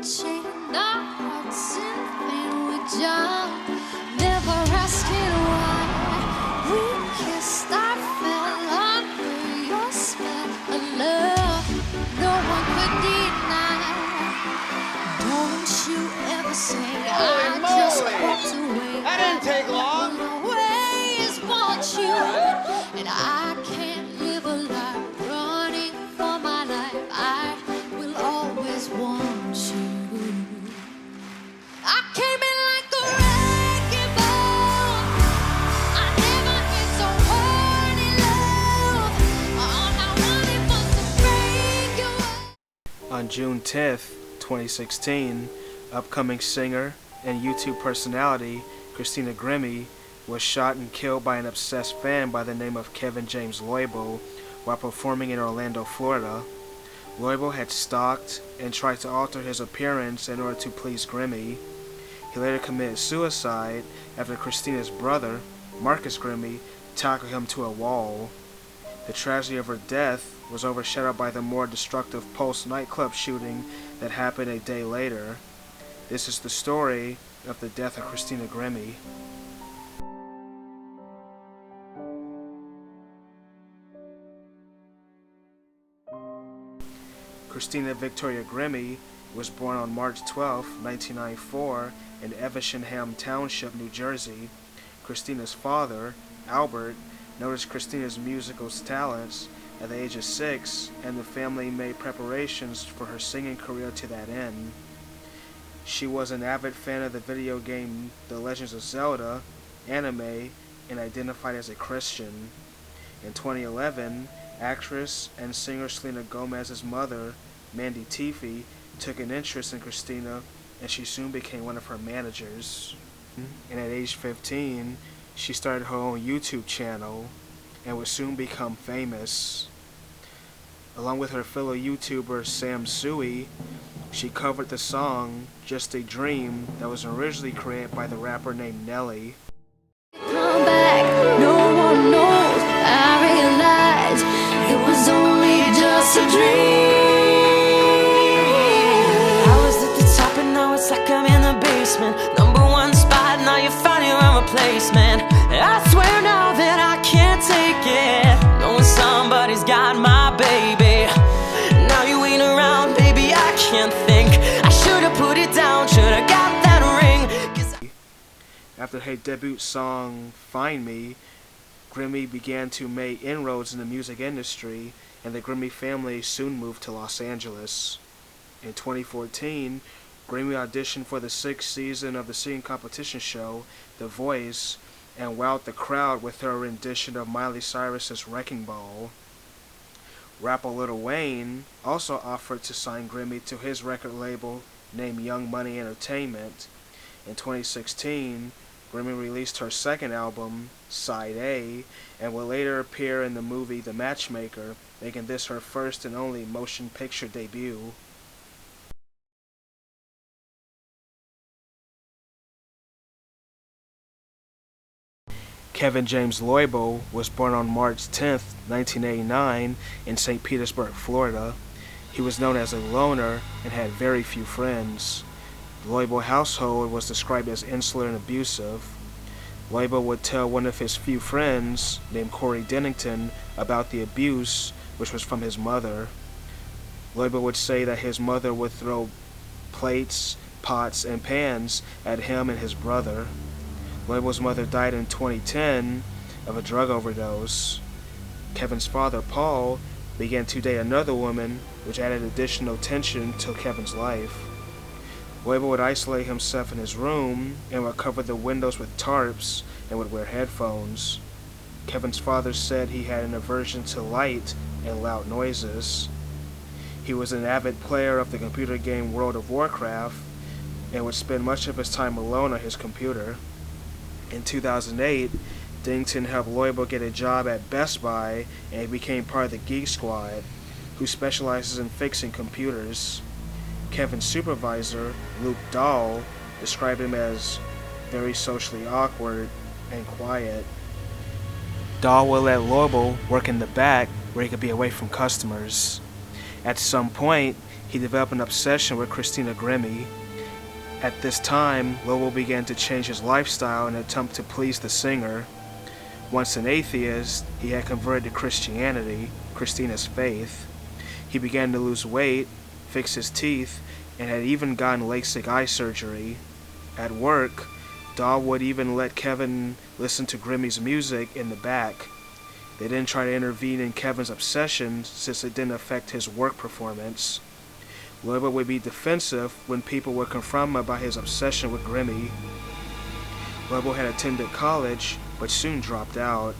watching our hearts in pain with John, never asking why we kissed. I fell under your spell of love no one could deny. Don't you ever say I just walked away. That didn't take long. Always want you, and I can't live a life running for my life. I will always want you. I came in like a wrecking ball. I never hit so hard in love. All I wanted was to break you. On June 10th, 2016, upcoming singer and YouTube personality Christina Grimmie was shot and killed by an obsessed fan by the name of Kevin James Loibo while performing in Orlando, Florida. Loibo had stalked and tried to alter his appearance in order to please Grimmie. He later committed suicide after Christina's brother, Marcus Grimmie, tackled him to a wall. The tragedy of her death was overshadowed by the more destructive Pulse nightclub shooting that happened a day later. This is the story of the death of Christina Grimmie. Christina Victoria Grimmie was born on March 12, 1994 in Evesham Township, New Jersey. Christina's father, Albert, noticed Christina's musical talents at the age of 6, and the family made preparations for her singing career to that end. She was an avid fan of the video game The Legend of Zelda, anime, and identified as a Christian. In 2011, actress and singer Selena Gomez's mother, Mandy Teefey, took an interest in Christina, and she soon became one of her managers. And at age 15, she started her own YouTube channel and would soon become famous. Along with her fellow YouTuber Sam Sui, she covered the song Just a Dream that was originally created by the rapper named Nelly. Come back, no one knows. I realized it was only just a dream. I was at the top and now it's like I'm in the basement. #1 spot, now you're finding a replacement. I swear now that I can't take it, knowing somebody's got my baby. Now you ain't around, baby, I can't think. I should've put it down, should've got that ring. After her debut song, Find Me, Grimmie began to make inroads in the music industry, and the Grimmie family soon moved to Los Angeles. In 2014, Grimmie auditioned for the 6th season of the singing competition show, The Voice, and wowed the crowd with her rendition of Miley Cyrus's Wrecking Ball. Rapper Lil Wayne also offered to sign Grimmie to his record label named Young Money Entertainment. In 2016, Grimmie released her second album, Side A, and would later appear in the movie The Matchmaker, making this her first and only motion picture debut. Kevin James Loibo was born on March 10, 1989 in St. Petersburg, Florida. He was known as a loner and had very few friends. The Loibo household was described as insular and abusive. Loibo would tell one of his few friends, named Corey Dennington, about the abuse, which was from his mother. Loibo would say that his mother would throw plates, pots, and pans at him and his brother. Loibo's mother died in 2010 of a drug overdose. Kevin's father, Paul, began to date another woman, which added additional tension to Kevin's life. Loibo would isolate himself in his room and would cover the windows with tarps and would wear headphones. Kevin's father said he had an aversion to light and loud noises. He was an avid player of the computer game World of Warcraft and would spend much of his time alone on his computer. In 2008, Dennington helped Loibo get a job at Best Buy, and he became part of the Geek Squad, who specializes in fixing computers. Kevin's supervisor, Luke Dahl, described him as very socially awkward and quiet. Dahl would let Loibo work in the back where he could be away from customers. At some point, He developed an obsession with Christina Grimmie. At this time, Lobo began to change his lifestyle in an attempt to please the singer. Once an atheist, he had converted to Christianity, Christina's faith. He began to lose weight, fix his teeth, and had even gotten LASIK eye surgery. At work, Dahl would even let Kevin listen to Grimmie's music in the back. They didn't try to intervene in Kevin's obsession since it didn't affect his work performance. Lobo would be defensive when people would confront him about his obsession with Grimmie. Lobo had attended college, but soon dropped out.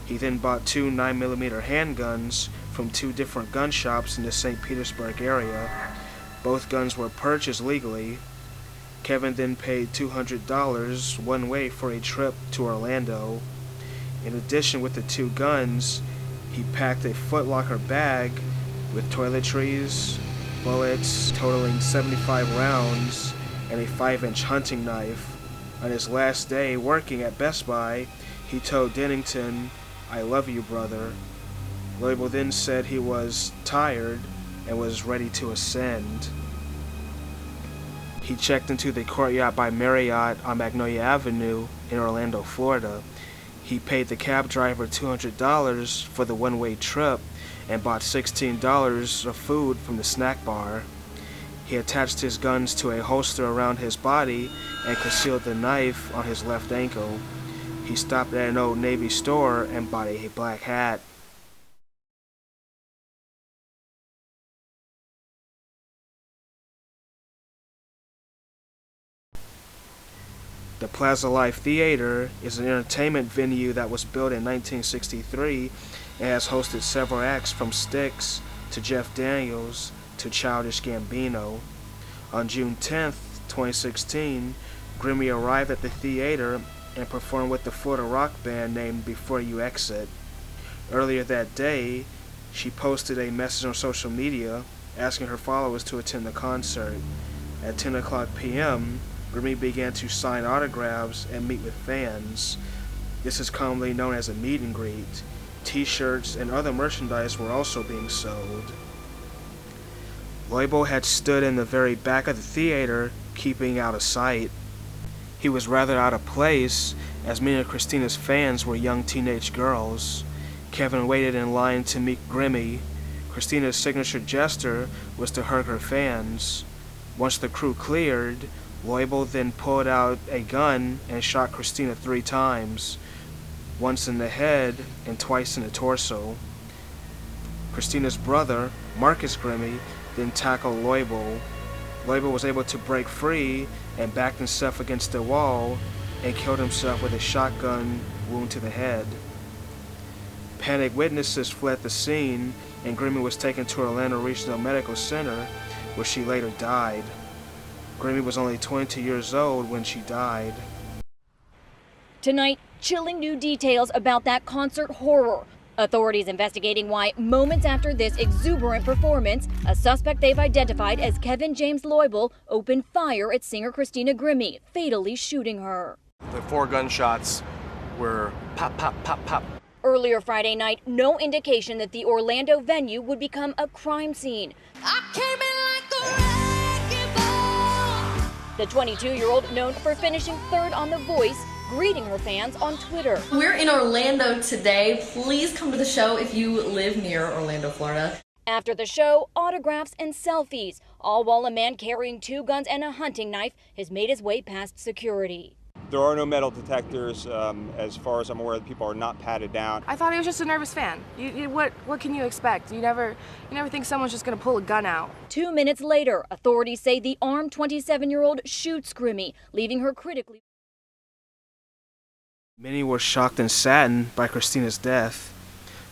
He then bought 2 9mm handguns from 2 different gun shops in the St. Petersburg area. Both guns were purchased legally. Kevin then paid $200 one way for a trip to Orlando. In addition, with the 2 guns, he packed a Foot Locker bag with toiletries, bullets totaling 75 rounds, and a 5-inch hunting knife. On his last day working at Best Buy, he told Dennington, "I love you, brother." Lobo then said he was tired and was ready to ascend. He checked into the Courtyard by Marriott on Magnolia Avenue in Orlando, Florida. He paid the cab driver $200 for the one-way trip and bought $16 of food from the snack bar. He attached his guns to a holster around his body and concealed the knife on his left ankle. He stopped at an Old Navy store and bought a black hat. The Plaza Live Theater is an entertainment venue that was built in 1963 and has hosted several acts from Styx to Jeff Daniels to Childish Gambino. On June 10, 2016, Grimmie arrived at the theater and performed with the Florida rock band named Before You Exit. Earlier that day, she posted a message on social media asking her followers to attend the concert. At 10 p.m., Grimmie began to sign autographs and meet with fans. This is commonly known as a meet and greet. T-shirts and other merchandise were also being sold. Lobo had stood in the very back of the theater, keeping out of sight. He was rather out of place, as many of Christina's fans were young teenage girls. Kevin waited in line to meet Grimmie. Christina's signature gesture was to hug her fans. Once the crew cleared, Lobo then pulled out a gun and shot Christina 3 times, once in the head and twice in the torso. Christina's brother, Marcus Grimmie, then tackled Lobo. Lobo was able to break free and backed himself against the wall and killed himself with a shotgun wound to the head. Panicked witnesses fled the scene, and Grimmie was taken to Orlando Regional Medical Center, where she later died. Grimmie was only 22 years old when she died. Tonight, chilling new details about that concert horror. Authorities investigating why, moments after this exuberant performance, a suspect they've identified as Kevin James Loibel opened fire at singer Christina Grimmie, fatally shooting her. The 4 gunshots were pop, pop, pop, pop. Earlier Friday night, no indication that the Orlando venue would become a crime scene. I came in like a wrecking ball. The 22-year-old, known for finishing 3rd on The Voice, greeting her fans on Twitter. We're in Orlando today. Please come to the show if you live near Orlando, Florida. After the show, autographs and selfies, all while a man carrying 2 guns and a hunting knife has made his way past security. There are no metal detectors. As far as I'm aware, the people are not patted down. I thought he was just a nervous fan. What can you expect? You never think someone's just gonna pull a gun out. 2 minutes later, authorities say the armed 27-year-old shoots Grimmie, leaving her critically. Many were shocked and saddened by Christina's death.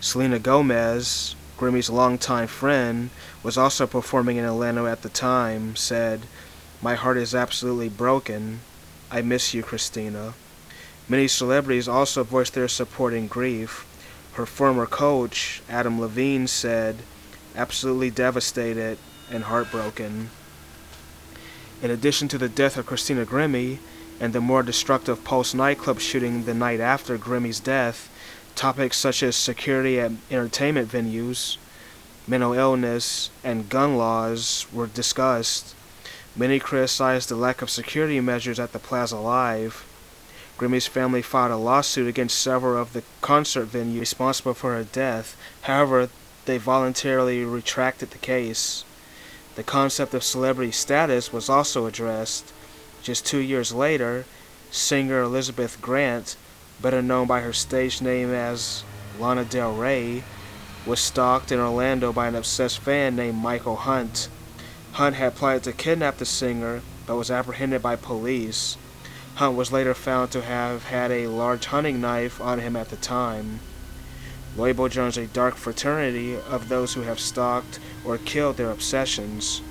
Selena Gomez, Grimmie's longtime friend, was also performing in Atlanta at the time, said, "My heart is absolutely broken. I miss you, Christina." Many celebrities also voiced their support in grief. Her former coach, Adam Levine, said, "Absolutely devastated and heartbroken." In addition to the death of Christina Grimmie and the more destructive post-nightclub shooting the night after Grimmie's death, topics such as security at entertainment venues, mental illness, and gun laws were discussed. Many criticized the lack of security measures at the Plaza Live. Grimmie's family filed a lawsuit against several of the concert venues responsible for her death. However, they voluntarily retracted the case. The concept of celebrity status was also addressed. Just 2 years later, singer Elizabeth Grant, better known by her stage name as Lana Del Rey, was stalked in Orlando by an obsessed fan named Michael Hunt. Hunt had plotted to kidnap the singer, but was apprehended by police. Hunt was later found to have had a large hunting knife on him at the time. Loibo joins a dark fraternity of those who have stalked or killed their obsessions.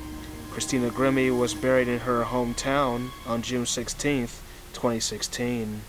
Christina Grimmie was buried in her hometown on June 16, 2016.